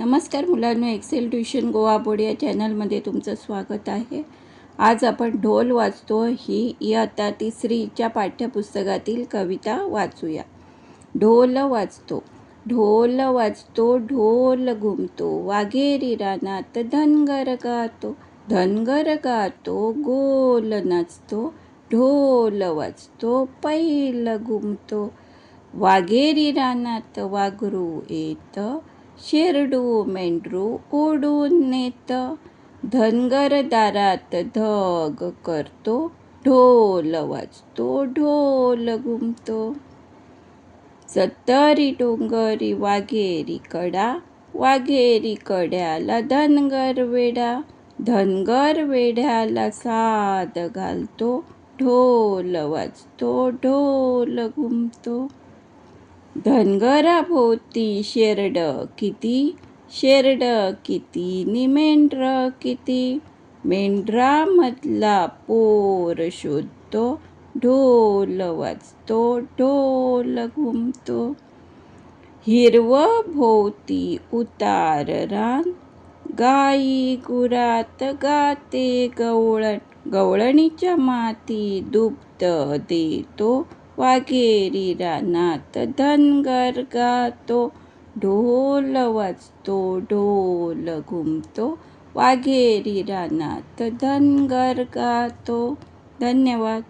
नमस्कार मुलांनो, Excel tuition Goa board या चॅनलमध्ये तुमचं स्वागत आहे. आज आपण ढोल वाजतो ही इयत्ता तिसरीच्या पाठ्यपुस्तकातील कविता वाचूया. ढोल वाजतो, ढोल वाजतो, ढोल घुमतो, वाघेरी रानात धनगर गातो, धनगर गातो, गोल नाचतो, ढोल वाजतो, पैल घुमतो. वाघेरी रानात वाघरू येतं, शेरडू मेंढरू ओढून नेत, धनगर दारात धग करतो, ढोल वाजतो, ढोल घुमतो. सत्तरी डोंगरी वाघेरी कडा, वाघेरी कड्याला धनगर वेडा, धनगर वेड्याला साद घालतो, ढोल वाजतो, ढोल घुमतो. धनगराभोवती शेरड किती, शेरड किती नि मेंढरं किती, मेंढरामधला पोर शोधतो, ढोल वाजतो, ढोल घुमतो. हिरवं भोवती उतार रान, गाई गुरात गाते गवळण, गवळणीच्या माती दुग्ध देतो, वाघेरी रानात धनगर गातो, ढोल वाजतो, ढोल घुमतो, वाघेरी रानात धनगर गातो. धन्यवाद.